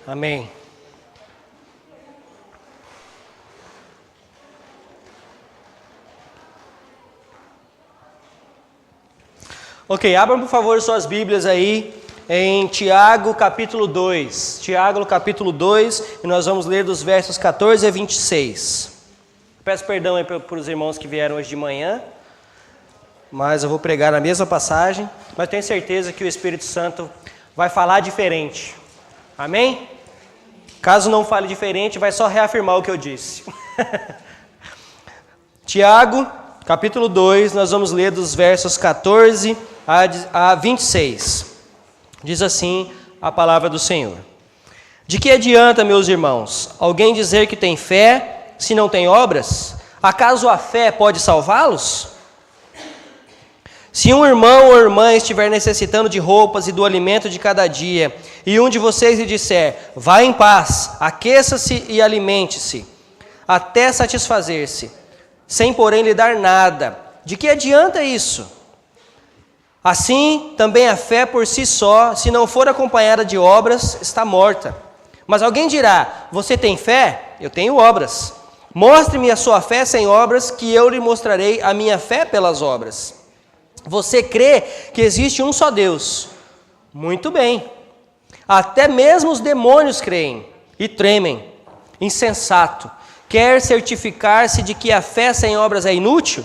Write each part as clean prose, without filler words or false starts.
Amém. Ok, abram por favor suas Bíblias aí em Tiago capítulo 2. Tiago capítulo 2, e nós vamos ler dos versos 14 a 26. Peço perdão aí para os irmãos que vieram hoje de manhã, mas eu vou pregar a mesma passagem, mas tenho certeza que o Espírito Santo vai falar diferente. Amém? Caso não fale diferente, vai só reafirmar o que eu disse. Tiago, capítulo 2, nós vamos ler dos versos 14 a 26. Diz assim a palavra do Senhor. De que adianta, meus irmãos, alguém dizer que tem fé, se não tem obras? Acaso a fé pode salvá-los? Se um irmão ou irmã estiver necessitando de roupas e do alimento de cada dia, e um de vocês lhe disser, vá em paz, aqueça-se e alimente-se, até satisfazer-se, sem porém lhe dar nada, de que adianta isso? Assim, também a fé por si só, se não for acompanhada de obras, está morta. Mas alguém dirá, você tem fé? Eu tenho obras. Mostre-me a sua fé sem obras, que eu lhe mostrarei a minha fé pelas obras. Você crê que existe um só Deus? Muito bem. Até mesmo os demônios creem e tremem. Insensato. Quer certificar-se de que a fé sem obras é inútil?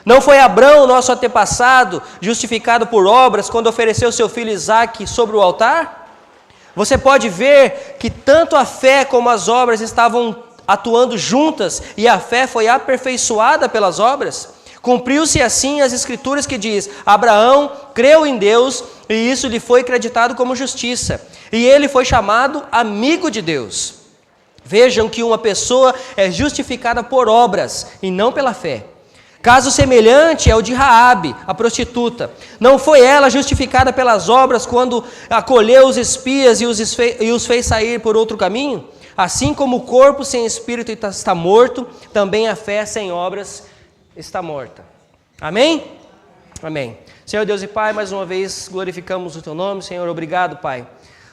Não foi Abrão, nosso antepassado, justificado por obras, quando ofereceu seu filho Isaque sobre o altar? Você pode ver que tanto a fé como as obras estavam atuando juntas, e a fé foi aperfeiçoada pelas obras. Cumpriu-se assim as escrituras que diz, Abraão creu em Deus, e isso lhe foi creditado como justiça, e ele foi chamado amigo de Deus. Vejam que uma pessoa é justificada por obras, e não pela fé. Caso semelhante é o de Raabe, a prostituta. Não foi ela justificada pelas obras quando acolheu os espias e os fez sair por outro caminho? Assim como o corpo sem espírito está morto, também a fé sem obras está morta. Amém? Amém. Senhor Deus e Pai, mais uma vez glorificamos o Teu nome. Senhor, obrigado, Pai,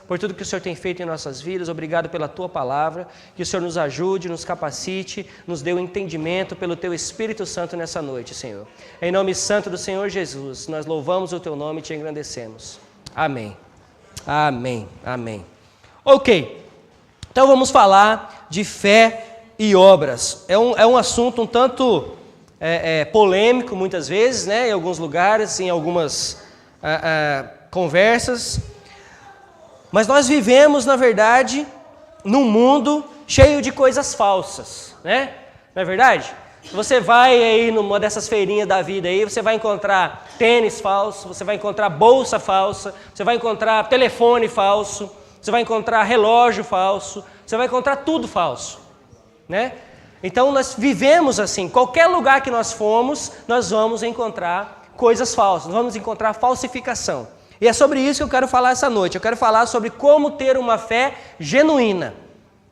por tudo que o Senhor tem feito em nossas vidas. Obrigado pela Tua palavra. Que o Senhor nos ajude, nos capacite, nos dê o entendimento pelo Teu Espírito Santo nessa noite, Senhor. Em nome santo do Senhor Jesus, nós louvamos o Teu nome e Te engrandecemos. Amém. Amém. Amém. Ok. Então vamos falar de fé e obras. É um assunto um tanto polêmico muitas vezes, né? Em alguns lugares, em algumas conversas. Mas nós vivemos, na verdade, num mundo cheio de coisas falsas, né? Não é verdade? Você vai aí numa dessas feirinhas da vida aí, você vai encontrar tênis falso, você vai encontrar bolsa falsa, você vai encontrar telefone falso, você vai encontrar relógio falso, você vai encontrar tudo falso, né? Então nós vivemos assim, qualquer lugar que nós formos, nós vamos encontrar coisas falsas, vamos encontrar falsificação. E é sobre isso que eu quero falar essa noite. Eu quero falar sobre como ter uma fé genuína,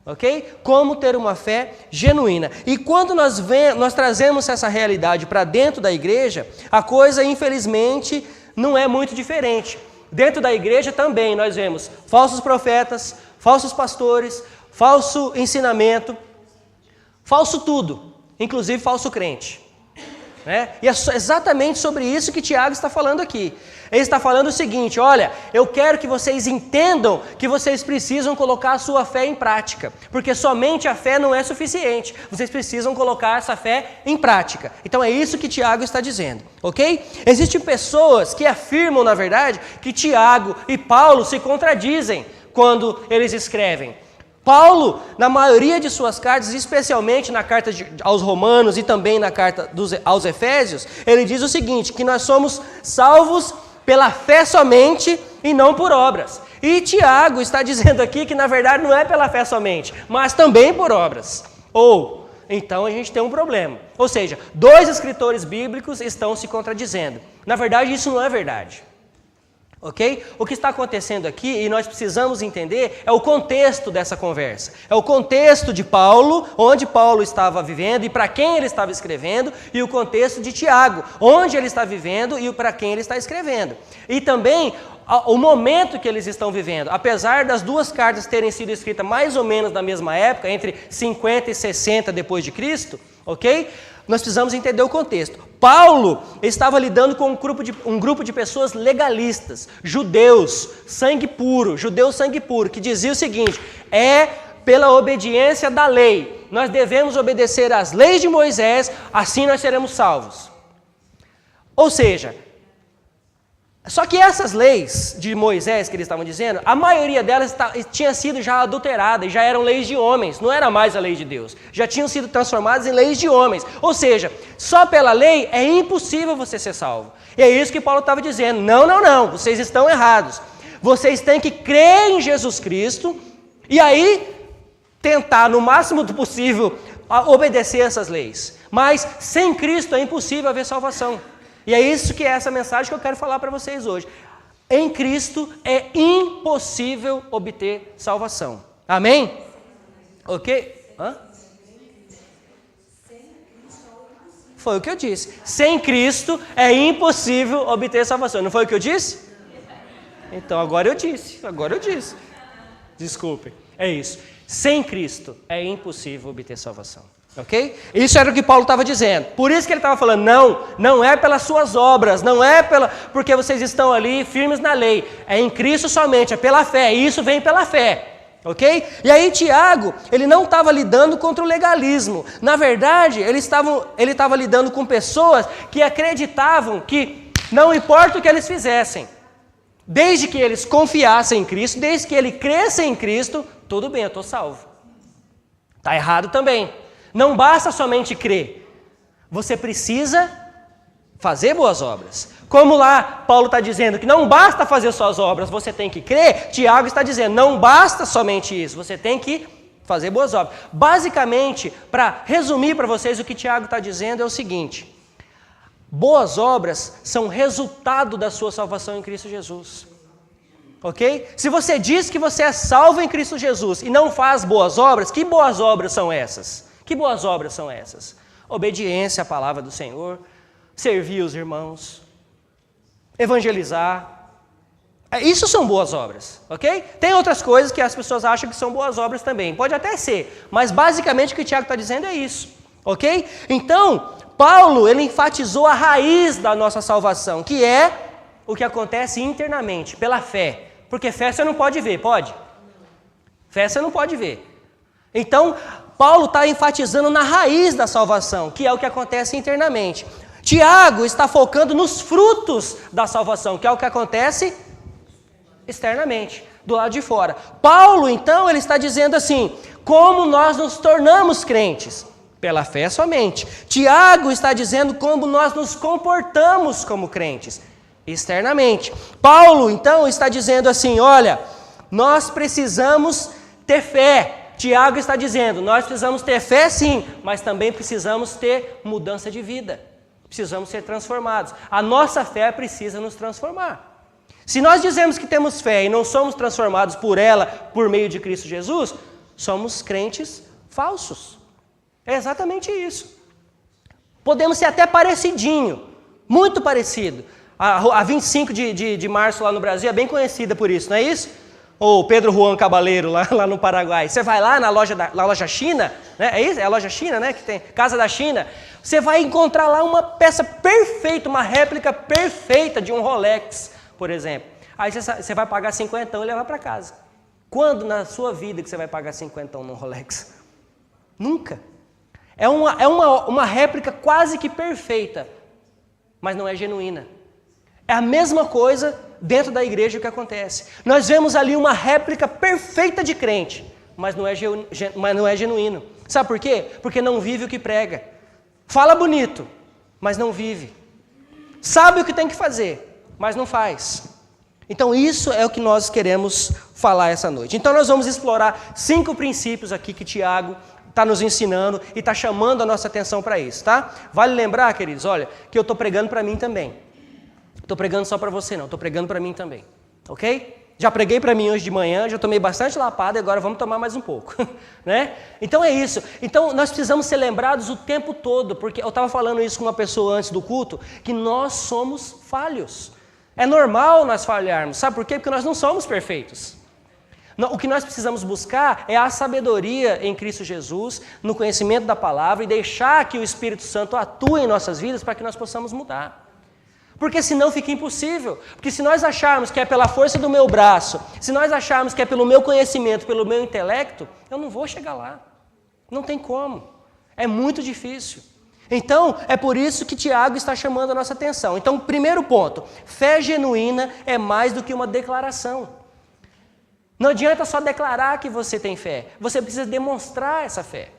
ok? Como ter uma fé genuína. E quando nós trazemos essa realidade para dentro da igreja, a coisa infelizmente não é muito diferente. Dentro da igreja também nós vemos falsos profetas, falsos pastores, falso ensinamento, falso tudo, inclusive falso crente. Né? E é exatamente sobre isso que Tiago está falando aqui. Ele está falando o seguinte, olha, eu quero que vocês entendam que vocês precisam colocar a sua fé em prática, porque somente a fé não é suficiente, vocês precisam colocar essa fé em prática. Então é isso que Tiago está dizendo, ok? Existem pessoas que afirmam, na verdade, que Tiago e Paulo se contradizem quando eles escrevem. Paulo, na maioria de suas cartas, especialmente na carta aos Romanos e também na carta aos Efésios, ele diz o seguinte, que nós somos salvos pela fé somente e não por obras. E Tiago está dizendo aqui que na verdade não é pela fé somente, mas também por obras. Ou, então a gente tem um problema. Ou seja, dois escritores bíblicos estão se contradizendo. Na verdade isso não é verdade. Ok? O que está acontecendo aqui, e nós precisamos entender, é o contexto dessa conversa. É o contexto de Paulo, onde Paulo estava vivendo e para quem ele estava escrevendo, e o contexto de Tiago, onde ele está vivendo e para quem ele está escrevendo. E também o momento que eles estão vivendo. Apesar das duas cartas terem sido escritas mais ou menos na mesma época, entre 50 e 60 depois de Cristo, ok? Nós precisamos entender o contexto. Paulo estava lidando com um grupo de pessoas legalistas, judeus sangue puro, que dizia o seguinte: é pela obediência da lei, nós devemos obedecer às leis de Moisés, assim nós seremos salvos. Ou seja, só que essas leis de Moisés que eles estavam dizendo, a maioria delas tinha sido já adulterada e já eram leis de homens, não era mais a lei de Deus. Já tinham sido transformadas em leis de homens. Ou seja, só pela lei é impossível você ser salvo. E é isso que Paulo estava dizendo. Não, vocês estão errados. Vocês têm que crer em Jesus Cristo e aí tentar, no máximo do possível, obedecer essas leis. Mas sem Cristo é impossível haver salvação. E é isso que é essa mensagem que eu quero falar para vocês hoje. Em Cristo é impossível obter salvação. Amém? Ok? Hã? Foi o que eu disse. Sem Cristo é impossível obter salvação. Não foi o que eu disse? Então agora eu disse. Desculpem. É isso. Sem Cristo é impossível obter salvação. Ok? Isso era o que Paulo estava dizendo. Por isso que ele estava falando, não é pelas suas obras, não é porque vocês estão ali firmes na lei. É em Cristo somente, é pela fé. E isso vem pela fé. Ok? E aí Tiago, ele não estava lidando contra o legalismo. Na verdade, ele estava lidando com pessoas que acreditavam que não importa o que eles fizessem, desde que eles confiassem em Cristo, desde que eles crescem em Cristo, tudo bem, eu estou salvo. Está errado também. Não basta somente crer, você precisa fazer boas obras. Como lá Paulo está dizendo que não basta fazer suas obras, você tem que crer, Tiago está dizendo, não basta somente isso, você tem que fazer boas obras. Basicamente, para resumir para vocês o que Tiago está dizendo é o seguinte: boas obras são resultado da sua salvação em Cristo Jesus. Ok? Se você diz que você é salvo em Cristo Jesus e não faz boas obras, que boas obras são essas? Que boas obras são essas? Obediência à palavra do Senhor, servir os irmãos, evangelizar. Isso são boas obras, ok? Tem outras coisas que as pessoas acham que são boas obras também. Pode até ser, mas basicamente o que o Tiago está dizendo é isso, ok? Então, Paulo, ele enfatizou a raiz da nossa salvação, que é o que acontece internamente, pela fé. Porque fé você não pode ver, pode? Fé você não pode ver. Então, Paulo está enfatizando na raiz da salvação, que é o que acontece internamente. Tiago está focando nos frutos da salvação, que é o que acontece externamente, do lado de fora. Paulo, então, ele está dizendo assim, como nós nos tornamos crentes? Pela fé somente. Tiago está dizendo como nós nos comportamos como crentes, externamente. Paulo, então, está dizendo assim, olha, nós precisamos ter fé. Tiago está dizendo, nós precisamos ter fé sim, mas também precisamos ter mudança de vida. Precisamos ser transformados. A nossa fé precisa nos transformar. Se nós dizemos que temos fé e não somos transformados por ela, por meio de Cristo Jesus, somos crentes falsos. É exatamente isso. Podemos ser até parecidinho, muito parecido. A 25 de março lá no Brasil é bem conhecida por isso, não é isso? Ou Pedro Juan Cabaleiro, lá no Paraguai. Você vai lá na loja China, né? É isso? É a loja China, né? Que tem Casa da China. Você vai encontrar lá uma peça perfeita, uma réplica perfeita de um Rolex, por exemplo. Aí você vai pagar 50 e levar para casa. Quando na sua vida que você vai pagar 50 num Rolex? Nunca. É uma réplica quase que perfeita, mas não é genuína. É a mesma coisa dentro da igreja que acontece. Nós vemos ali uma réplica perfeita de crente, mas não é genuíno. Sabe por quê? Porque não vive o que prega. Fala bonito, mas não vive. Sabe o que tem que fazer, mas não faz. Então isso é o que nós queremos falar essa noite. Então nós vamos explorar 5 princípios aqui que Tiago está nos ensinando e está chamando a nossa atenção para isso, tá? Vale lembrar, queridos, olha, que eu estou pregando para mim também. Estou pregando só para você não, estou pregando para mim também. Ok? Já preguei para mim hoje de manhã, já tomei bastante lapada e agora vamos tomar mais um pouco, né? Então é isso. Então nós precisamos ser lembrados o tempo todo, porque eu estava falando isso com uma pessoa antes do culto, que nós somos falhos. É normal nós falharmos, sabe por quê? Porque nós não somos perfeitos. O que nós precisamos buscar é a sabedoria em Cristo Jesus, no conhecimento da palavra e deixar que o Espírito Santo atue em nossas vidas para que nós possamos mudar. Porque senão fica impossível. Porque se nós acharmos que é pela força do meu braço, se nós acharmos que é pelo meu conhecimento, pelo meu intelecto, eu não vou chegar lá. Não tem como. É muito difícil. Então, é por isso que Tiago está chamando a nossa atenção. Então, primeiro ponto, fé genuína é mais do que uma declaração. Não adianta só declarar que você tem fé. Você precisa demonstrar essa fé.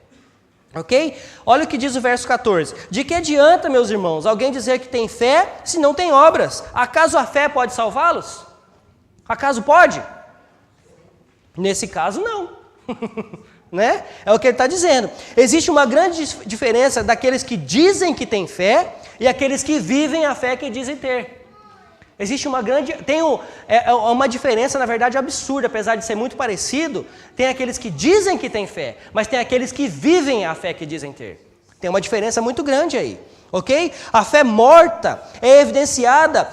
Ok? Olha o que diz o verso 14. De que adianta, meus irmãos, alguém dizer que tem fé se não tem obras? Acaso a fé pode salvá-los? Acaso pode? Nesse caso, não. Né? É o que ele está dizendo. Existe uma grande diferença daqueles que dizem que têm fé e aqueles que vivem a fé que dizem ter. Existe uma grande... uma diferença, na verdade, absurda, apesar de ser muito parecido. Tem aqueles que dizem que têm fé, mas tem aqueles que vivem a fé que dizem ter. Tem uma diferença muito grande aí, ok? A fé morta é evidenciada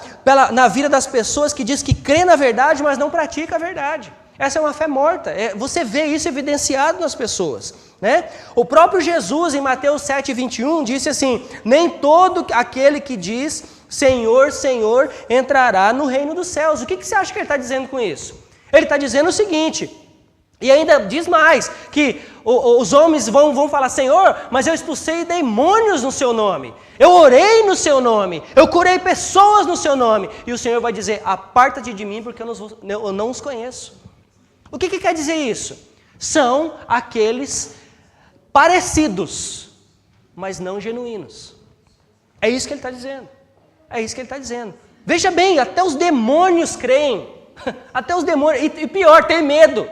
na vida das pessoas que diz que crê na verdade, mas não pratica a verdade. Essa é uma fé morta. Você vê isso evidenciado nas pessoas, né? O próprio Jesus, em Mateus 7:21, disse assim: nem todo aquele que diz Senhor, Senhor, entrará no reino dos céus. O que você acha que ele está dizendo com isso? Ele está dizendo o seguinte, e ainda diz mais, que os homens vão falar, Senhor, mas eu expulsei demônios no seu nome, eu orei no seu nome, eu curei pessoas no seu nome, e o Senhor vai dizer, aparta-te de mim, porque eu não os conheço. O que quer dizer isso? São aqueles parecidos, mas não genuínos. É isso que ele está dizendo. É isso que ele está dizendo. Veja bem, até os demônios creem. Até os demônios, e pior, tem medo.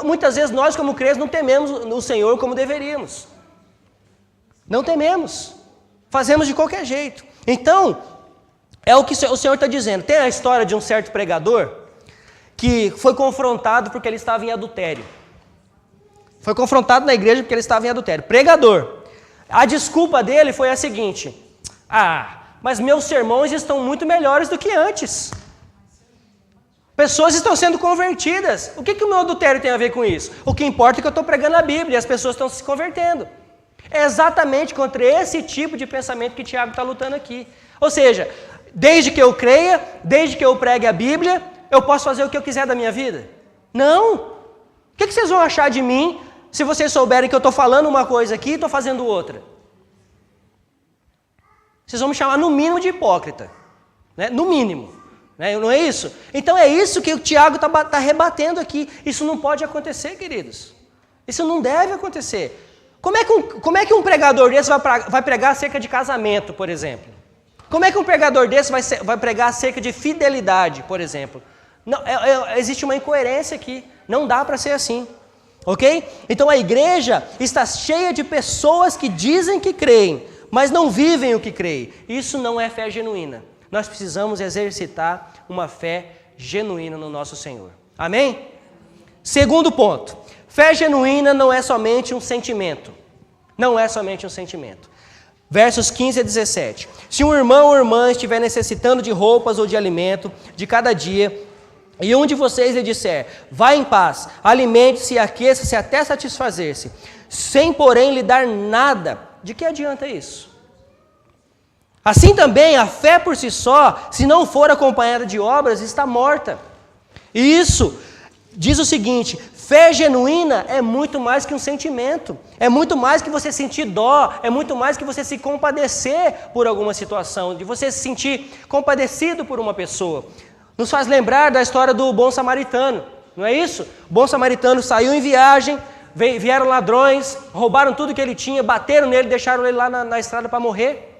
Muitas vezes nós, como crentes, não tememos o Senhor como deveríamos. Não tememos. Fazemos de qualquer jeito. Então, é o que o Senhor está dizendo. Tem a história de um certo pregador que foi confrontado porque ele estava em adultério. Foi confrontado na igreja porque ele estava em adultério. Pregador. A desculpa dele foi a seguinte: mas meus sermões estão muito melhores do que antes. Pessoas estão sendo convertidas. O que o meu adultério tem a ver com isso? O que importa é que eu estou pregando a Bíblia e as pessoas estão se convertendo. É exatamente contra esse tipo de pensamento que Tiago está lutando aqui. Ou seja, desde que eu creia, desde que eu pregue a Bíblia, eu posso fazer o que eu quiser da minha vida? Não. O que vocês vão achar de mim se vocês souberem que eu estou falando uma coisa aqui e estou fazendo outra? Vocês vão me chamar no mínimo de hipócrita, né? No mínimo, né? Não é isso? Então é isso que o Tiago está rebatendo aqui. Isso não pode acontecer, queridos. Isso não deve acontecer. Como é que um pregador desse vai pregar acerca de casamento, por exemplo? Como é que um pregador desse vai pregar acerca de fidelidade, por exemplo? Não, existe uma incoerência aqui. Não dá para ser assim. Ok? Então a igreja está cheia de pessoas que dizem que creem, mas não vivem o que creem. Isso não é fé genuína. Nós precisamos exercitar uma fé genuína no nosso Senhor. Amém? Segundo ponto. Fé genuína não é somente um sentimento. Não é somente um sentimento. Versos 15 a 17. Se um irmão ou irmã estiver necessitando de roupas ou de alimento de cada dia, e um de vocês lhe disser, vá em paz, alimente-se e aqueça-se até satisfazer-se, sem porém lhe dar nada, de que adianta isso? Assim também, a fé por si só, se não for acompanhada de obras, está morta. E isso diz o seguinte: fé genuína é muito mais que um sentimento, é muito mais que você sentir dó, é muito mais que você se compadecer por alguma situação, de você se sentir compadecido por uma pessoa. Nos faz lembrar da história do bom samaritano, não é isso? O bom samaritano saiu em viagem, vieram ladrões, roubaram tudo que ele tinha, bateram nele, deixaram ele lá na estrada para morrer.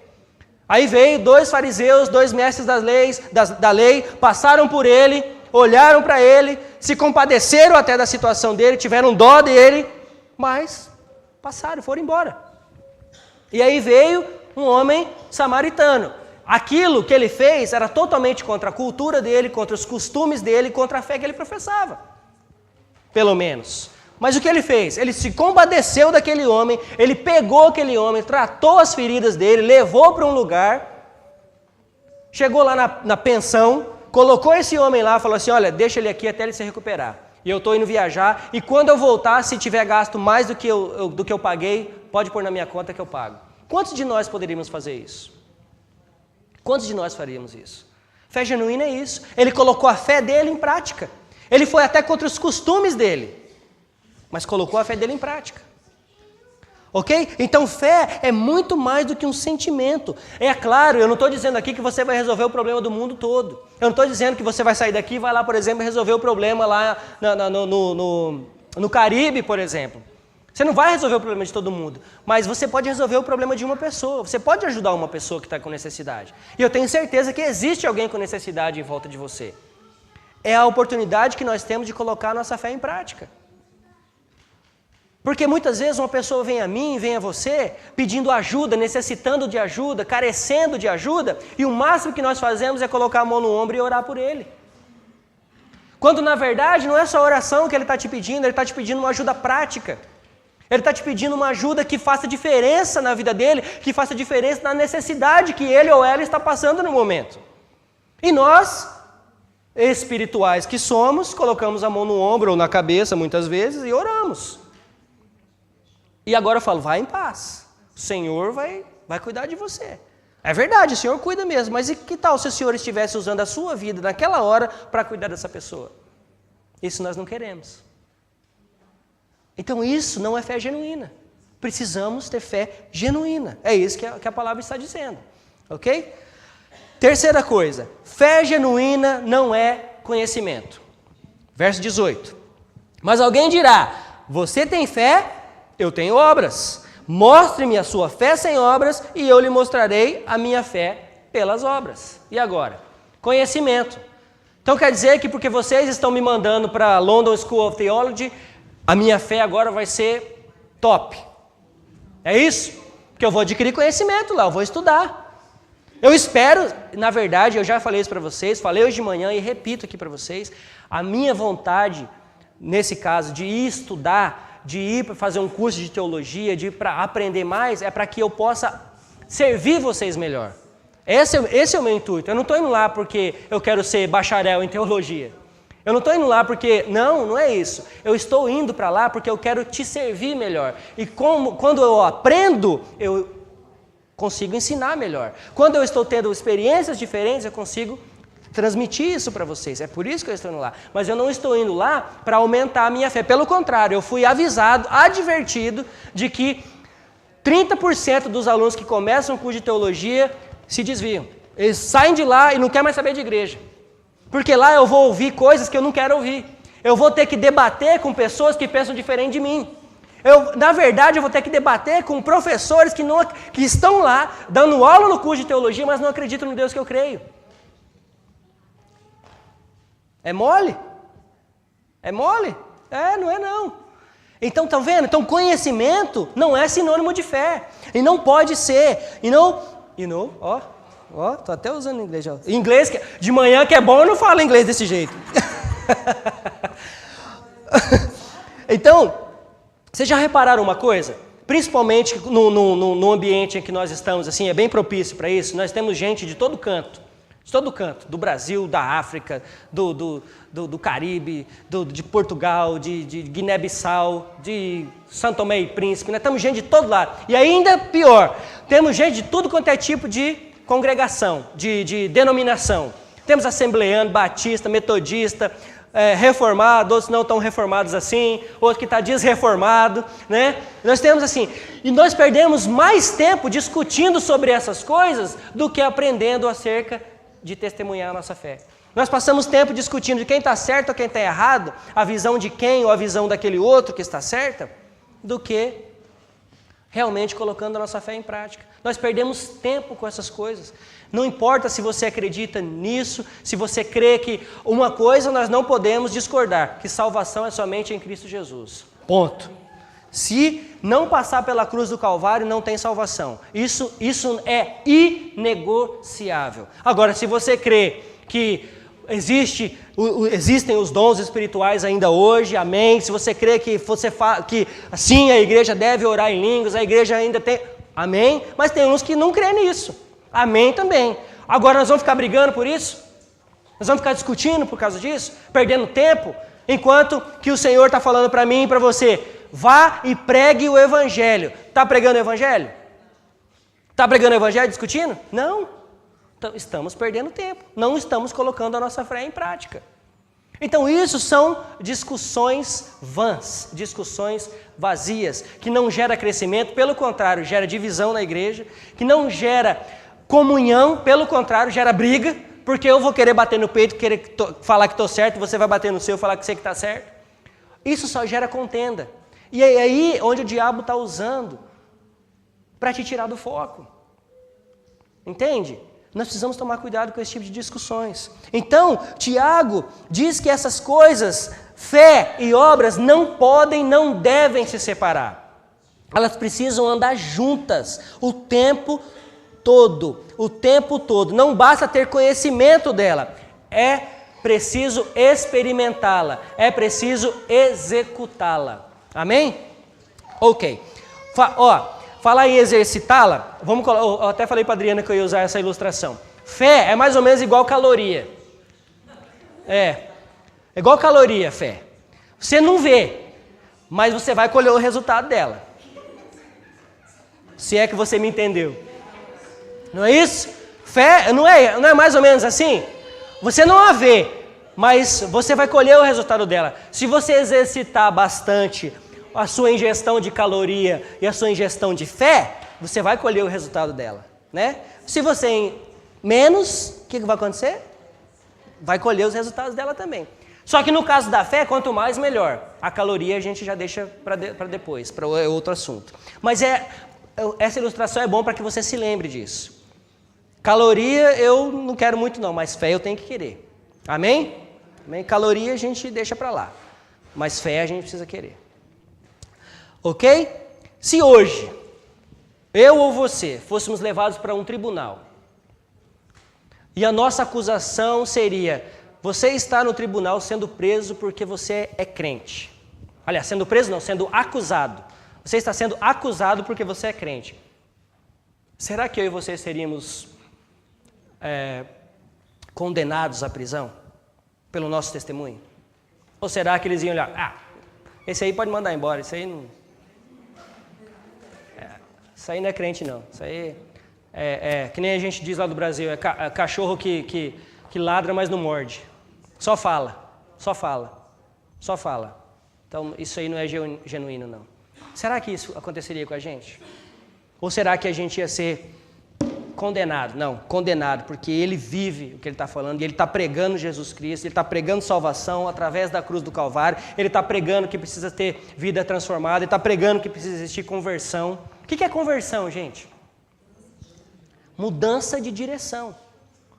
Aí veio 2 fariseus, 2 mestres da lei, passaram por ele, olharam para ele, se compadeceram até da situação dele, tiveram dó dele, mas passaram, foram embora. E aí veio um homem samaritano. aquilo que ele fez era totalmente contra a cultura dele, contra os costumes dele, contra a fé que ele professava. Pelo menos. Mas o que ele fez? Ele se compadeceu daquele homem, ele pegou aquele homem, tratou as feridas dele, levou para um lugar, chegou lá na pensão, colocou esse homem lá, falou assim, olha, deixa ele aqui até ele se recuperar. E eu estou indo viajar, e quando eu voltar, se tiver gasto mais do que eu paguei, pode pôr na minha conta que eu pago. Quantos de nós poderíamos fazer isso? Quantos de nós faríamos isso? Fé genuína é isso. Ele colocou a fé dele em prática. Ele foi até contra os costumes dele, mas colocou a fé dele em prática. Ok? Então fé é muito mais do que um sentimento. É claro, eu não estou dizendo aqui que você vai resolver o problema do mundo todo. Eu não estou dizendo que você vai sair daqui e vai lá, por exemplo, resolver o problema lá no Caribe, por exemplo. Você não vai resolver o problema de todo mundo, mas você pode resolver o problema de uma pessoa. Você pode ajudar uma pessoa que está com necessidade. E eu tenho certeza que existe alguém com necessidade em volta de você. É a oportunidade que nós temos de colocar a nossa fé em prática. Porque muitas vezes uma pessoa vem a mim, vem a você, pedindo ajuda, necessitando de ajuda, carecendo de ajuda, e o máximo que nós fazemos é colocar a mão no ombro e orar por ele. Quando na verdade não é só oração que ele está te pedindo, ele está te pedindo uma ajuda prática. Ele está te pedindo uma ajuda que faça diferença na vida dele, que faça diferença na necessidade que ele ou ela está passando no momento. E nós, espirituais que somos, colocamos a mão no ombro ou na cabeça muitas vezes e oramos. E agora eu falo, vai em paz, o Senhor vai cuidar de você. É verdade, o Senhor cuida mesmo, mas e que tal se o Senhor estivesse usando a sua vida naquela hora para cuidar dessa pessoa? Isso nós não queremos. Então isso não é fé genuína. Precisamos ter fé genuína. É isso que a palavra está dizendo. Ok? Terceira coisa, fé genuína não é conhecimento. Verso 18. Mas alguém dirá, você tem fé, eu tenho obras. Mostre-me a sua fé sem obras e eu lhe mostrarei a minha fé pelas obras. E agora? Conhecimento. Então quer dizer que porque vocês estão me mandando para a London School of Theology, a minha fé agora vai ser top. É isso? Porque eu vou adquirir conhecimento lá, eu vou estudar. Eu espero, na verdade, eu já falei isso para vocês, falei hoje de manhã e repito aqui para vocês, a minha vontade, nesse caso, de ir estudar, de ir para fazer um curso de teologia, de ir para aprender mais, é para que eu possa servir vocês melhor. Esse é o meu intuito. Eu não estou indo lá porque eu quero ser bacharel em teologia. Eu não estou indo lá porque... Não é isso. Eu estou indo para lá porque eu quero te servir melhor. E quando eu aprendo, eu consigo ensinar melhor. Quando eu estou tendo experiências diferentes, eu consigo transmitir isso para vocês. É por isso que eu estou indo lá. Mas eu não estou indo lá para aumentar a minha fé. Pelo contrário, eu fui avisado, advertido de que 30% dos alunos que começam o curso de teologia se desviam. Eles saem de lá e não querem mais saber de igreja. Porque lá eu vou ouvir coisas que eu não quero ouvir. Eu vou ter que debater com pessoas que pensam diferente de mim. Na verdade, eu vou ter que debater com professores que estão lá, dando aula no curso de teologia, mas não acreditam no Deus que eu creio. É mole? É mole? Não é não. Então, estão vendo? Então, conhecimento não é sinônimo de fé. E não pode ser. Tô até usando inglês. Ó. Inglês, de manhã que é bom, eu não falo inglês desse jeito. Então, vocês já repararam uma coisa? Principalmente no ambiente em que nós estamos, assim, é bem propício para isso. Nós temos gente de todo canto, do Brasil, da África, do Caribe, de Portugal, de Guiné-Bissau, de São Tomé e Príncipe. Nós temos gente de todo lado. E ainda pior, temos gente de tudo quanto é tipo de congregação, de denominação. Temos assembleano, batista, metodista, reformado, outros não tão reformados assim, outro que está desreformado, né? Nós temos assim, e nós perdemos mais tempo discutindo sobre essas coisas do que aprendendo acerca de testemunhar a nossa fé. Nós passamos tempo discutindo de quem está certo ou quem está errado, a visão de quem ou a visão daquele outro que está certa, do que realmente colocando a nossa fé em prática. Nós perdemos tempo com essas coisas. Não importa se você acredita nisso, se você crê que uma coisa nós não podemos discordar, que salvação é somente em Cristo Jesus. Ponto. Se não passar pela cruz do Calvário, não tem salvação. Isso é inegociável. Agora, se você crê que existem os dons espirituais ainda hoje, amém. Se você crê que que sim, a igreja deve orar em línguas, a igreja ainda tem, amém. Mas tem uns que não crê nisso, amém também. Agora nós vamos ficar brigando por isso? Nós vamos ficar discutindo por causa disso? Perdendo tempo? Enquanto que o Senhor está falando para mim e para você, vá e pregue o evangelho. Está pregando o evangelho? Está pregando o evangelho discutindo? Não. Então, estamos perdendo tempo. Não estamos colocando a nossa fé em prática. Então isso são discussões vãs, discussões vazias, que não gera crescimento, pelo contrário, gera divisão na igreja, que não gera comunhão, pelo contrário, gera briga, porque eu vou querer bater no peito, querer falar que estou certo, você vai bater no seu, falar que você que está certo. Isso só gera contenda. E é aí onde o diabo está usando para te tirar do foco. Entende? Nós precisamos tomar cuidado com esse tipo de discussões. Então, Tiago diz que essas coisas, fé e obras, não podem, não devem se separar. Elas precisam andar juntas o tempo todo. O tempo todo. Não basta ter conhecimento dela. É preciso experimentá-la. É preciso executá-la. Amém? Ok. Falar em exercitá-la, eu até falei para a Adriana que eu ia usar essa ilustração. Fé é mais ou menos igual caloria. É igual caloria, fé. Você não vê, mas você vai colher o resultado dela. Se é que você me entendeu. Não é isso? Fé não é mais ou menos assim? Você não a vê, mas você vai colher o resultado dela. Se você exercitar bastante a sua ingestão de caloria e a sua ingestão de fé, você vai colher o resultado dela, né? Se você menos, o que vai acontecer? Vai colher os resultados dela também. Só que no caso da fé, quanto mais, melhor. A caloria a gente já deixa para depois, para outro assunto. Mas essa ilustração é bom para que você se lembre disso. Caloria eu não quero muito não, mas fé eu tenho que querer. Amém? Amém? Caloria a gente deixa para lá, mas fé a gente precisa querer. Ok? Se hoje, eu ou você, fôssemos levados para um tribunal, e a nossa acusação seria, você está no tribunal sendo preso porque você é crente. Aliás, sendo preso não, sendo acusado. Você está sendo acusado porque você é crente. Será que eu e você seríamos condenados à prisão pelo nosso testemunho? Ou será que eles iam olhar, esse aí pode mandar embora, isso aí não... Isso aí não é crente não, isso aí que nem a gente diz lá do Brasil, é cachorro que ladra, mas não morde. Só fala. Então isso aí não é genuíno não. Será que isso aconteceria com a gente? Ou será que a gente ia ser condenado? Não, condenado, porque ele vive o que ele está falando, e ele está pregando Jesus Cristo, ele está pregando salvação através da cruz do Calvário, ele está pregando que precisa ter vida transformada, ele está pregando que precisa existir conversão. O que é conversão, gente? Mudança de direção.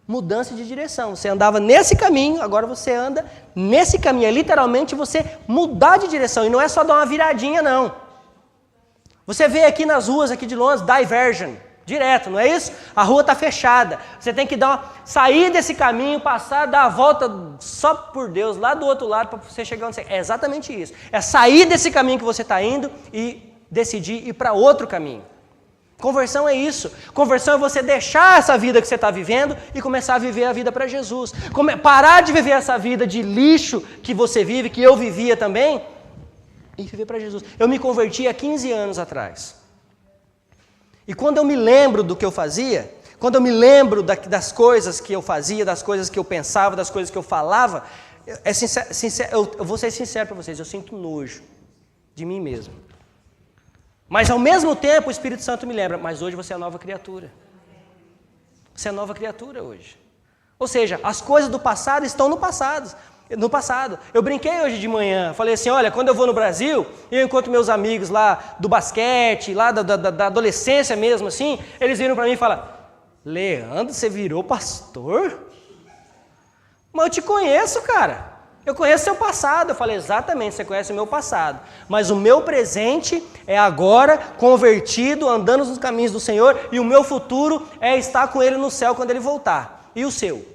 Mudança de direção. Você andava nesse caminho, agora você anda nesse caminho. É literalmente você mudar de direção. E não é só dar uma viradinha, não. Você vê aqui nas ruas aqui de Londres, diversion, direto, não é isso? A rua está fechada. Você tem que sair desse caminho, passar, dar a volta só por Deus, lá do outro lado, para você chegar onde você... É exatamente isso. É sair desse caminho que você está indo e decidir ir para outro caminho. Conversão é isso. Conversão é você deixar essa vida que você está vivendo e começar a viver a vida para Jesus. Parar de viver essa vida de lixo que você vive, que eu vivia também, e viver para Jesus. Eu me converti há 15 anos atrás. E quando eu me lembro do que eu fazia, quando eu me lembro das coisas que eu fazia, das coisas que eu pensava, das coisas que eu falava, eu vou ser sincero para vocês, eu sinto nojo de mim mesmo. Mas ao mesmo tempo o Espírito Santo me lembra, mas hoje você é nova criatura. Você é nova criatura hoje. Ou seja, as coisas do passado estão no passado. Eu brinquei hoje de manhã, falei assim, olha, quando eu vou no Brasil, eu encontro meus amigos lá do basquete, lá da adolescência mesmo assim, eles viram para mim e falam, Leandro, você virou pastor? Mas eu te conheço, cara. Eu conheço seu passado. Eu falei, exatamente, você conhece o meu passado. Mas o meu presente é agora, convertido, andando nos caminhos do Senhor, e o meu futuro é estar com Ele no céu quando Ele voltar. E o seu?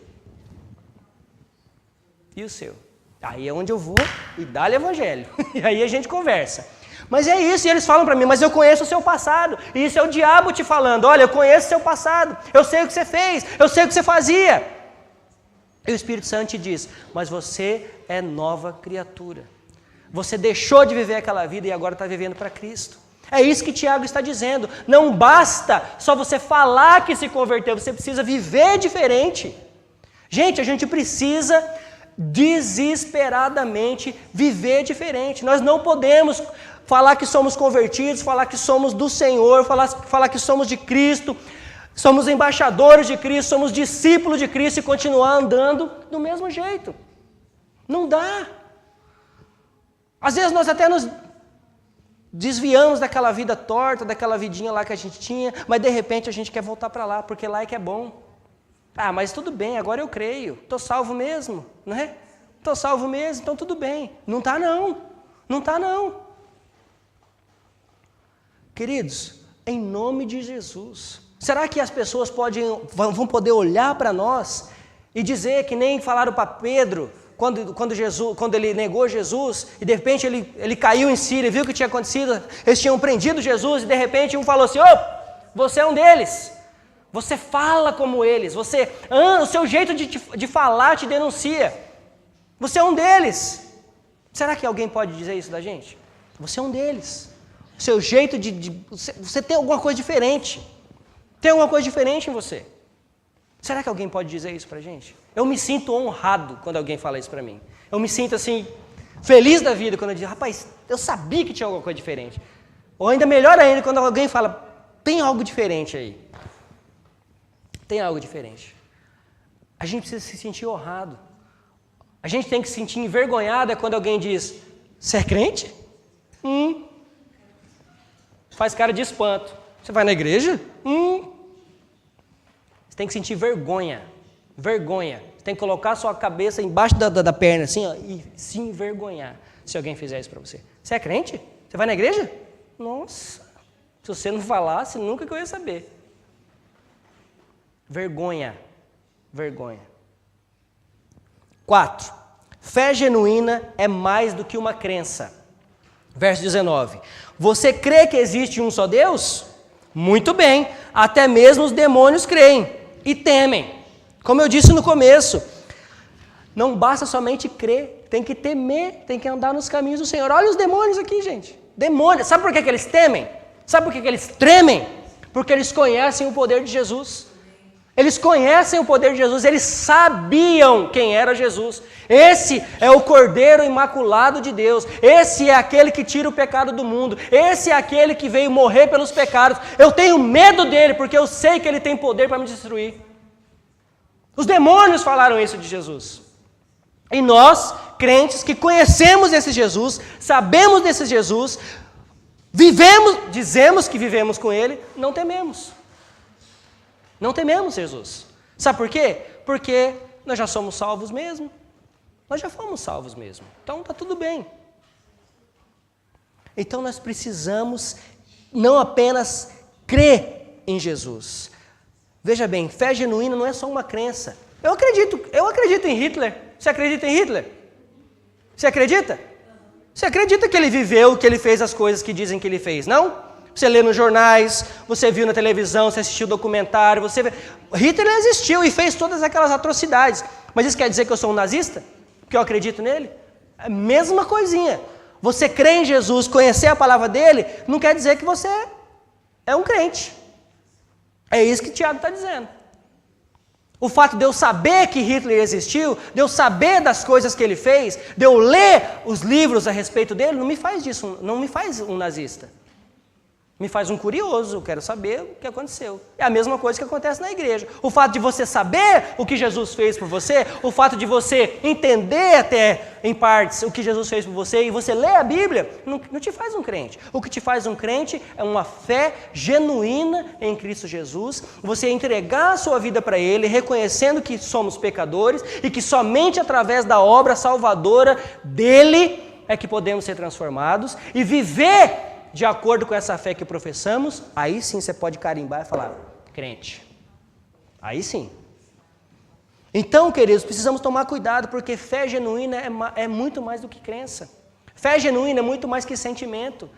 E o seu? Aí é onde eu vou e dá-lhe evangelho. E aí a gente conversa. Mas é isso, e eles falam para mim, mas eu conheço o seu passado. E isso é o diabo te falando, olha, eu conheço o seu passado. Eu sei o que você fez, eu sei o que você fazia. E o Espírito Santo te diz, mas você é nova criatura. Você deixou de viver aquela vida e agora está vivendo para Cristo. É isso que Tiago está dizendo. Não basta só você falar que se converteu, você precisa viver diferente. Gente, a gente precisa desesperadamente viver diferente. Nós não podemos falar que somos convertidos, falar que somos do Senhor, falar que somos de Cristo, somos embaixadores de Cristo, somos discípulos de Cristo e continuar andando do mesmo jeito. Não dá. Às vezes nós até nos desviamos daquela vida torta, daquela vidinha lá que a gente tinha, mas de repente a gente quer voltar para lá, porque lá é que é bom. Ah, mas tudo bem, agora eu creio, estou salvo mesmo, não é? Estou salvo mesmo, então tudo bem. Não está não, não está não. Queridos, em nome de Jesus, será que as pessoas vão poder olhar para nós e dizer que nem falaram para Pedro, quando ele negou Jesus, e de repente ele caiu em si, ele viu o que tinha acontecido, eles tinham prendido Jesus, e de repente um falou assim, você é um deles, você fala como eles, o seu jeito de falar te denuncia, você é um deles. Será que alguém pode dizer isso da gente? Você é um deles. O seu jeito você tem alguma coisa diferente. Tem alguma coisa diferente em você. Será que alguém pode dizer isso pra gente? Eu me sinto honrado quando alguém fala isso pra mim. Eu me sinto assim, feliz da vida quando eu digo, rapaz, eu sabia que tinha alguma coisa diferente. Ou ainda melhor ainda quando alguém fala, tem algo diferente aí. Tem algo diferente. A gente precisa se sentir honrado. A gente tem que se sentir envergonhado quando alguém diz, você é crente? Faz cara de espanto. Você vai na igreja? Você tem que sentir vergonha. Vergonha. Você tem que colocar a sua cabeça embaixo da perna assim, ó, e se envergonhar se alguém fizer isso para você. Você é crente? Você vai na igreja? Nossa, se você não falasse, nunca que eu ia saber. Vergonha. Vergonha. 4. Fé genuína é mais do que uma crença. Verso 19. Você crê que existe um só Deus? Muito bem, até mesmo os demônios creem e temem. Como eu disse no começo, não basta somente crer, tem que temer, tem que andar nos caminhos do Senhor. Olha os demônios aqui, gente. Demônios. Sabe por que eles temem? Sabe por que eles tremem? Porque eles conhecem o poder de Jesus. Eles conhecem o poder de Jesus, eles sabiam quem era Jesus. Esse é o Cordeiro Imaculado de Deus. Esse é aquele que tira o pecado do mundo. Esse é aquele que veio morrer pelos pecados. Eu tenho medo dele porque eu sei que ele tem poder para me destruir. Os demônios falaram isso de Jesus. E nós, crentes que conhecemos esse Jesus, sabemos desse Jesus, dizemos que vivemos com ele, não tememos. Não tememos Jesus. Sabe por quê? Porque nós já somos salvos mesmo. Nós já fomos salvos mesmo. Então está tudo bem. Então nós precisamos não apenas crer em Jesus. Veja bem, fé genuína não é só uma crença. Eu acredito em Hitler. Você acredita em Hitler? Você acredita? Você acredita que ele viveu, que ele fez as coisas que dizem que ele fez, não? Você lê nos jornais, você viu na televisão, você assistiu documentário, Hitler existiu e fez todas aquelas atrocidades. Mas isso quer dizer que eu sou um nazista? Que eu acredito nele? É a mesma coisinha. Você crê em Jesus, conhecer a palavra dele, não quer dizer que você é um crente. É isso que Tiago está dizendo. O fato de eu saber que Hitler existiu, de eu saber das coisas que ele fez, de eu ler os livros a respeito dele, não me faz um nazista. Me faz um curioso, eu quero saber o que aconteceu. É a mesma coisa que acontece na igreja. O fato de você saber o que Jesus fez por você, o fato de você entender até em partes o que Jesus fez por você e você ler a Bíblia, não te faz um crente. O que te faz um crente é uma fé genuína em Cristo Jesus, você entregar a sua vida para Ele, reconhecendo que somos pecadores e que somente através da obra salvadora dEle é que podemos ser transformados e viver de acordo com essa fé que professamos. Aí sim você pode carimbar e falar, crente. Aí sim. Então, queridos, precisamos tomar cuidado, porque fé genuína é muito mais do que crença. Fé genuína é muito mais que sentimento.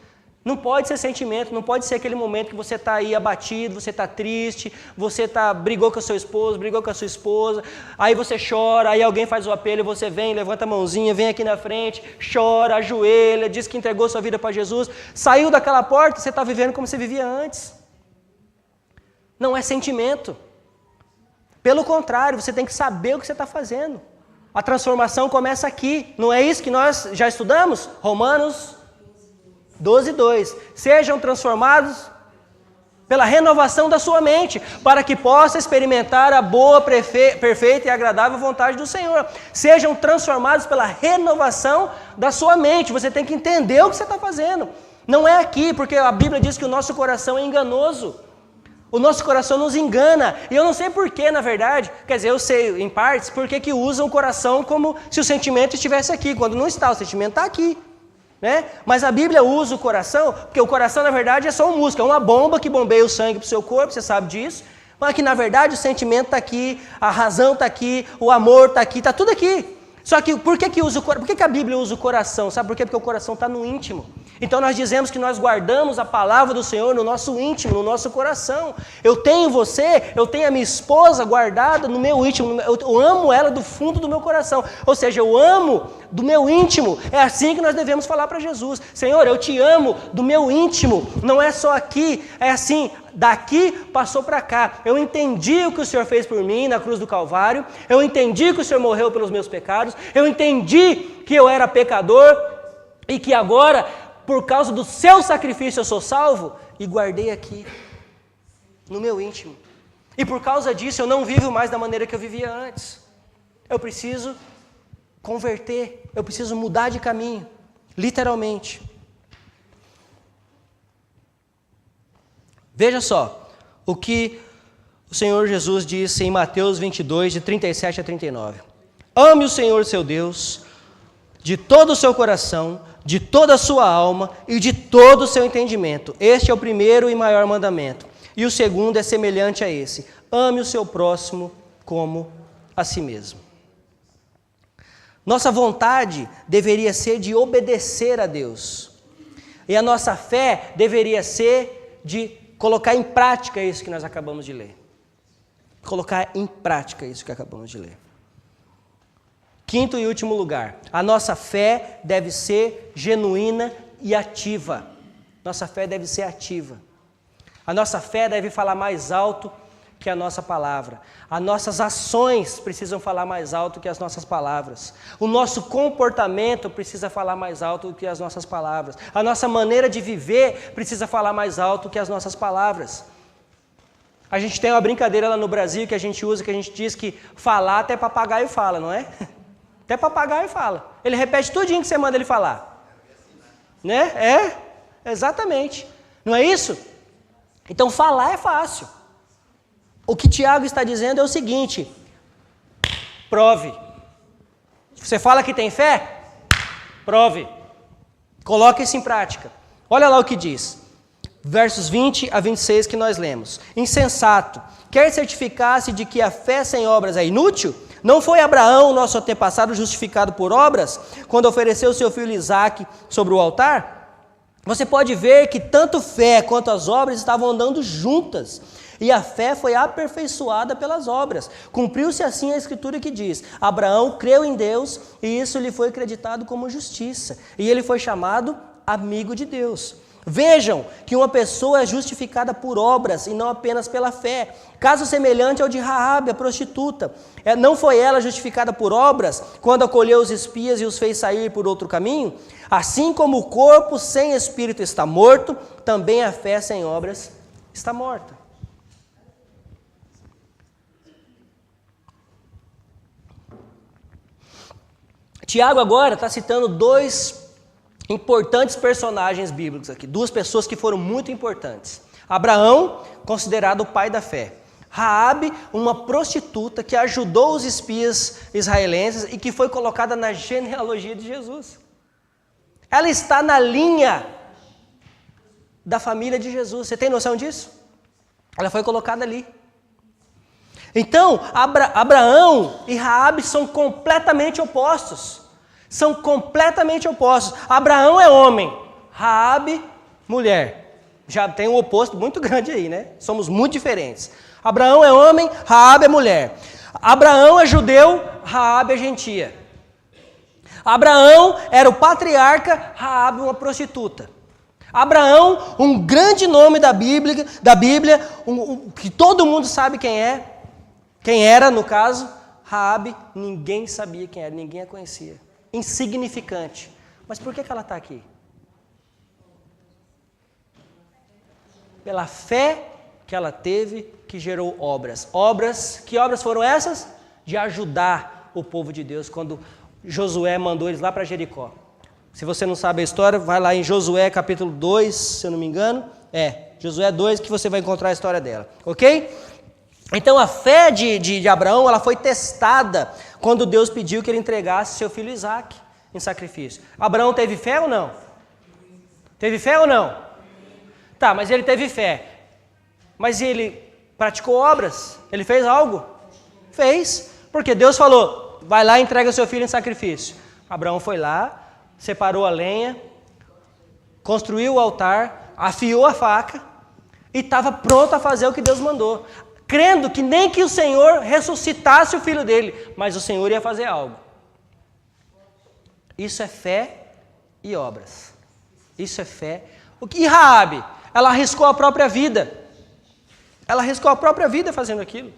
Não pode ser sentimento, não pode ser aquele momento que você está aí abatido, você está triste, você brigou com o seu esposo, brigou com a sua esposa, aí você chora, aí alguém faz o apelo e você vem, levanta a mãozinha, vem aqui na frente, chora, ajoelha, diz que entregou sua vida para Jesus, saiu daquela porta, você está vivendo como você vivia antes. Não é sentimento. Pelo contrário, você tem que saber o que você está fazendo. A transformação começa aqui, não é isso que nós já estudamos? Romanos 12:2. Sejam transformados pela renovação da sua mente, para que possa experimentar a boa, perfeita e agradável vontade do Senhor. Sejam transformados pela renovação da sua mente. Você tem que entender o que você está fazendo. Não é aqui, porque a Bíblia diz que o nosso coração é enganoso. O nosso coração nos engana. E eu não sei porquê, na verdade. Quer dizer, eu sei em partes porque que usam o coração como se o sentimento estivesse aqui, quando não está, o sentimento está aqui. Né? Mas a Bíblia usa o coração, porque o coração na verdade é só um músculo, é uma bomba que bombeia o sangue para o seu corpo, você sabe disso, mas que na verdade o sentimento está aqui, a razão está aqui, o amor está aqui, está tudo aqui. Só que por que a Bíblia usa o coração? Sabe por quê? Porque o coração está no íntimo. Então nós dizemos que nós guardamos a palavra do Senhor no nosso íntimo, no nosso coração. Eu tenho você, eu tenho a minha esposa guardada no meu íntimo, eu amo ela do fundo do meu coração. Ou seja, eu amo do meu íntimo. É assim que nós devemos falar para Jesus. Senhor, eu te amo do meu íntimo. Não é só aqui, é assim, daqui passou para cá. Eu entendi o que o Senhor fez por mim na cruz do Calvário. Eu entendi que o Senhor morreu pelos meus pecados. Eu entendi que eu era pecador e que agora, por causa do seu sacrifício, eu sou salvo. E guardei aqui, no meu íntimo. E por causa disso, eu não vivo mais da maneira que eu vivia antes. Eu preciso converter, eu preciso mudar de caminho, literalmente. Veja só o que o Senhor Jesus disse em Mateus 22, de 37 a 39. Ame o Senhor seu Deus de todo o seu coração, de toda a sua alma e de todo o seu entendimento. Este é o primeiro e maior mandamento. E o segundo é semelhante a esse. Ame o seu próximo como a si mesmo. Nossa vontade deveria ser de obedecer a Deus. E a nossa fé deveria ser de colocar em prática isso que nós acabamos de ler. Colocar em prática isso que acabamos de ler. Quinto e último lugar, a nossa fé deve ser genuína e ativa. Nossa fé deve ser ativa. A nossa fé deve falar mais alto que a nossa palavra. As nossas ações precisam falar mais alto que as nossas palavras. O nosso comportamento precisa falar mais alto que as nossas palavras. A nossa maneira de viver precisa falar mais alto que as nossas palavras. A gente tem uma brincadeira lá no Brasil que a gente usa, que a gente diz que falar até papagaio fala, não é? Até papagaio fala. Ele repete tudinho que você manda ele falar. Né? É, exatamente. Não é isso? Então falar é fácil. O que Tiago está dizendo é o seguinte: prove. Você fala que tem fé? Prove. Coloque isso em prática. Olha lá o que diz. Versos 20 a 26 que nós lemos. Insensato, quer certificar-se de que a fé sem obras é inútil? Não foi Abraão, nosso antepassado, justificado por obras, quando ofereceu seu filho Isaque sobre o altar? Você pode ver que tanto fé quanto as obras estavam andando juntas. E a fé foi aperfeiçoada pelas obras. Cumpriu-se assim a escritura que diz: Abraão creu em Deus e isso lhe foi acreditado como justiça. E ele foi chamado amigo de Deus. Vejam que uma pessoa é justificada por obras e não apenas pela fé. Caso semelhante ao de Raabe, a prostituta. Não foi ela justificada por obras quando acolheu os espias e os fez sair por outro caminho? Assim como o corpo sem espírito está morto, também a fé sem obras está morta. Tiago agora está citando dois importantes personagens bíblicos aqui, duas pessoas que foram muito importantes. Abraão, considerado o pai da fé. Raabe, uma prostituta que ajudou os espias israelenses e que foi colocada na genealogia de Jesus. Ela está na linha da família de Jesus. Você tem noção disso? Ela foi colocada ali. Então, Abraão e Raabe são completamente opostos. São completamente opostos. Abraão é homem, Raabe, mulher. Já tem um oposto muito grande aí, né? Somos muito diferentes. Abraão é homem, Raabe é mulher. Abraão é judeu, Raabe é gentia. Abraão era o patriarca, Raabe uma prostituta. Abraão, um grande nome da Bíblia, que todo mundo sabe quem é, quem era no caso. Raabe, ninguém sabia quem era, ninguém a conhecia. Insignificante. Mas por que ela está aqui? Pela fé que ela teve, que gerou obras. Que obras foram essas? De ajudar o povo de Deus, quando Josué mandou eles lá para Jericó. Se você não sabe a história, vai lá em Josué capítulo 2, se eu não me engano. Josué 2, que você vai encontrar a história dela. Ok? Então a fé de Abraão, ela foi testada quando Deus pediu que ele entregasse seu filho Isaque em sacrifício. Abraão teve fé ou não? Teve fé ou não? Tá, mas ele teve fé. Mas ele praticou obras? Ele fez algo? Fez. Porque Deus falou, vai lá e entrega seu filho em sacrifício. Abraão foi lá, separou a lenha, construiu o altar, afiou a faca e estava pronto a fazer o que Deus mandou. Crendo que nem que o Senhor ressuscitasse o filho dele, mas o Senhor ia fazer algo. Isso é fé e obras. Isso é fé. E Raabe? Ela arriscou a própria vida. Ela arriscou a própria vida fazendo aquilo.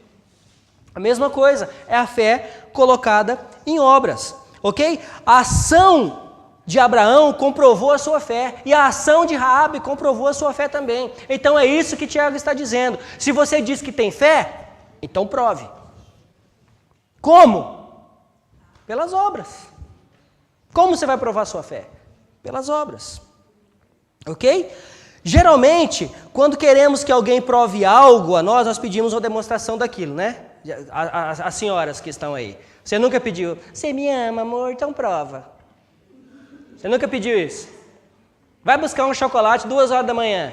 A mesma coisa, é a fé colocada em obras. Ok? A ação de Abraão comprovou a sua fé, e a ação de Raabe comprovou a sua fé também. Então é isso que Tiago está dizendo. Se você diz que tem fé, então prove. Como? Pelas obras. Como você vai provar a sua fé? Pelas obras. Ok? Geralmente, quando queremos que alguém prove algo a nós, nós pedimos uma demonstração daquilo, né? As senhoras que estão aí. Você nunca pediu, você me ama, amor, então prova. Você nunca pediu isso? Vai buscar um chocolate 2 horas da manhã.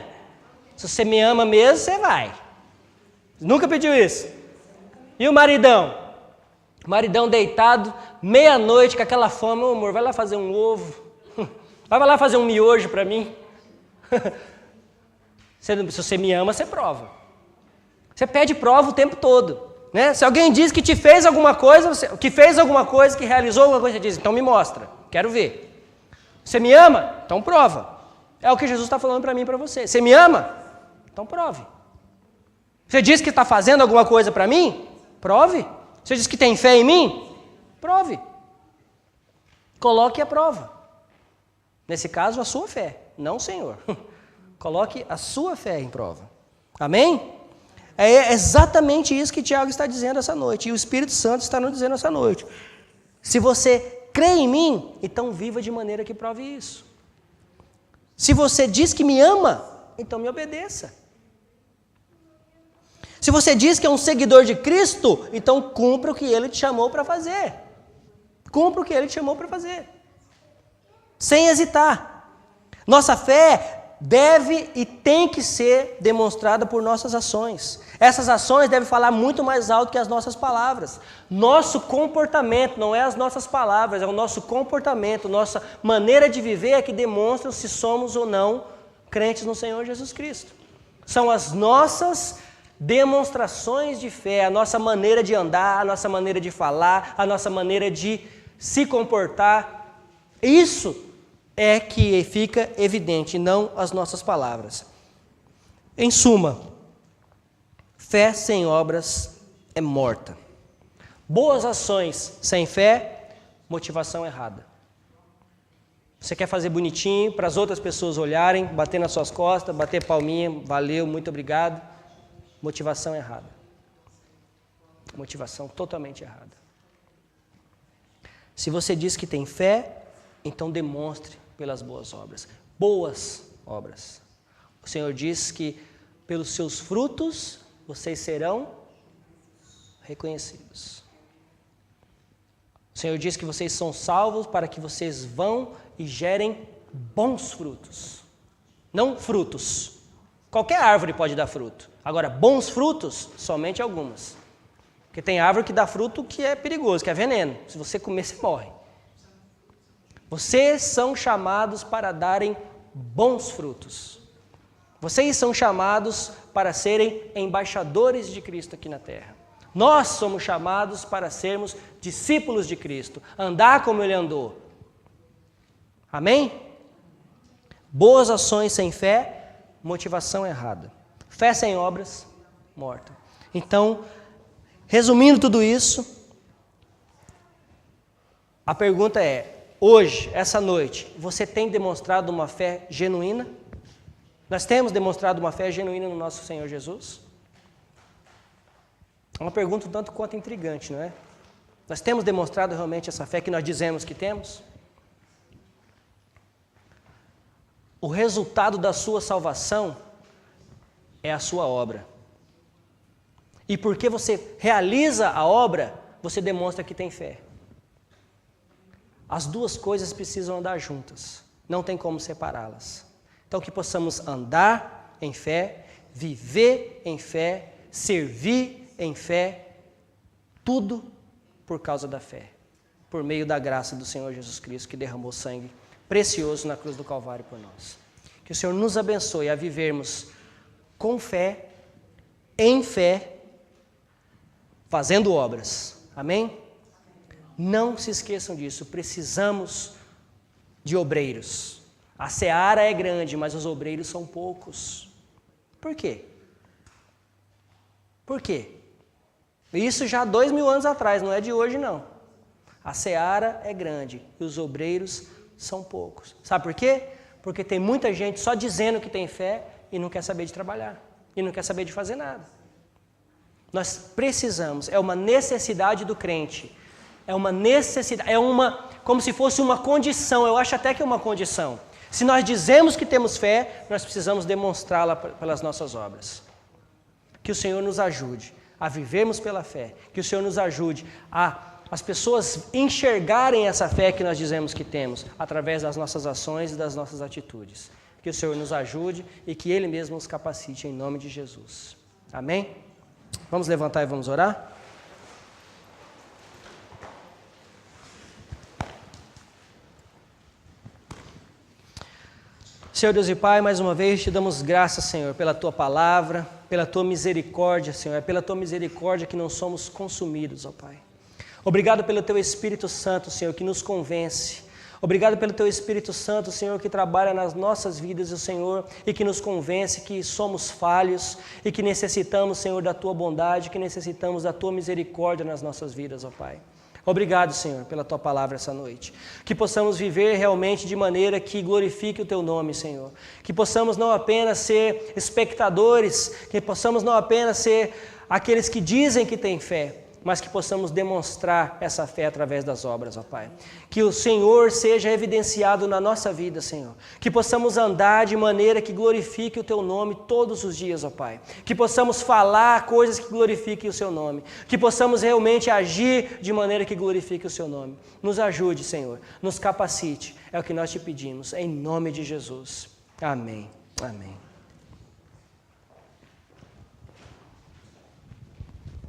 Se você me ama mesmo, você vai. Nunca pediu isso? E o maridão? O maridão deitado, meia-noite, com aquela fome. Ô, amor, vai lá fazer um ovo. Vai lá fazer um miojo para mim. Se você me ama, você prova. Você pede prova o tempo todo. Né? Se alguém diz que te fez alguma coisa, que realizou alguma coisa, você diz, então me mostra, quero ver. Você me ama? Então prova. É o que Jesus está falando para mim e para você. Você me ama? Então prove. Você diz que está fazendo alguma coisa para mim? Prove. Você diz que tem fé em mim? Prove. Coloque a prova. Nesse caso, a sua fé, não o Senhor. Coloque a sua fé em prova. Amém? É exatamente isso que Tiago está dizendo essa noite. E o Espírito Santo está nos dizendo essa noite. Se você crê em mim, então viva de maneira que prove isso. Se você diz que me ama, então me obedeça. Se você diz que é um seguidor de Cristo, então cumpra o que Ele te chamou para fazer. Cumpra o que Ele te chamou para fazer. Sem hesitar. Nossa fé deve e tem que ser demonstrada por nossas ações. Essas ações devem falar muito mais alto que as nossas palavras. Nosso comportamento, não é as nossas palavras, é o nosso comportamento, nossa maneira de viver é que demonstra se somos ou não crentes no Senhor Jesus Cristo. São as nossas demonstrações de fé, a nossa maneira de andar, a nossa maneira de falar, a nossa maneira de se comportar. Isso é que fica evidente, não as nossas palavras. Em suma, fé sem obras é morta. Boas ações sem fé, motivação errada. Você quer fazer bonitinho para as outras pessoas olharem, bater nas suas costas, bater palminha, valeu, muito obrigado. Motivação errada. Motivação totalmente errada. Se você diz que tem fé, então demonstre pelas boas obras. Boas obras. O Senhor diz que pelos seus frutos vocês serão reconhecidos. O Senhor diz que vocês são salvos para que vocês vão e gerem bons frutos. Não frutos. Qualquer árvore pode dar fruto. Agora, bons frutos, somente algumas. Porque tem árvore que dá fruto que é perigoso, que é veneno. Se você comer, você morre. Vocês são chamados para darem bons frutos. Vocês são chamados para serem embaixadores de Cristo aqui na terra. Nós somos chamados para sermos discípulos de Cristo, andar como Ele andou. Amém? Boas ações sem fé, motivação errada. Fé sem obras, morta. Então, resumindo tudo isso, a pergunta é, hoje, essa noite, você tem demonstrado uma fé genuína? Nós temos demonstrado uma fé genuína no nosso Senhor Jesus? É uma pergunta um tanto quanto intrigante, não é? Nós temos demonstrado realmente essa fé que nós dizemos que temos? O resultado da sua salvação é a sua obra. E porque você realiza a obra, você demonstra que tem fé. As duas coisas precisam andar juntas. Não tem como separá-las. Então que possamos andar em fé, viver em fé, servir em fé, tudo por causa da fé. Por meio da graça do Senhor Jesus Cristo, que derramou sangue precioso na cruz do Calvário por nós. Que o Senhor nos abençoe a vivermos com fé, em fé, fazendo obras. Amém? Não se esqueçam disso, precisamos de obreiros. A seara é grande, mas os obreiros são poucos. Por quê? Por quê? Isso já há 2000 anos atrás, não é de hoje não. A seara é grande e os obreiros são poucos. Sabe por quê? Porque tem muita gente só dizendo que tem fé e não quer saber de trabalhar. E não quer saber de fazer nada. Nós precisamos, é uma necessidade do crente. É uma necessidade, como se fosse uma condição, eu acho até que é uma condição. Se nós dizemos que temos fé, nós precisamos demonstrá-la pelas nossas obras. Que o Senhor nos ajude a vivermos pela fé. Que o Senhor nos ajude a as pessoas enxergarem essa fé que nós dizemos que temos, através das nossas ações e das nossas atitudes. Que o Senhor nos ajude e que Ele mesmo nos capacite em nome de Jesus. Amém? Vamos levantar e vamos orar? Senhor Deus e Pai, mais uma vez te damos graças, Senhor, pela Tua palavra, pela Tua misericórdia, Senhor, é pela Tua misericórdia que não somos consumidos, ó Pai. Obrigado pelo Teu Espírito Santo, Senhor, que nos convence. Obrigado pelo Teu Espírito Santo, Senhor, que trabalha nas nossas vidas, Senhor, e que nos convence que somos falhos e que necessitamos, Senhor, da Tua bondade, que necessitamos da Tua misericórdia nas nossas vidas, ó Pai. Obrigado, Senhor, pela Tua palavra essa noite. Que possamos viver realmente de maneira que glorifique o Teu nome, Senhor. Que possamos não apenas ser espectadores, que possamos não apenas ser aqueles que dizem que têm fé, mas que possamos demonstrar essa fé através das obras, ó Pai. Que o Senhor seja evidenciado na nossa vida, Senhor. Que possamos andar de maneira que glorifique o Teu nome todos os dias, ó Pai. Que possamos falar coisas que glorifiquem o Seu nome. Que possamos realmente agir de maneira que glorifique o Seu nome. Nos ajude, Senhor. Nos capacite. É o que nós te pedimos, em nome de Jesus. Amém. Amém.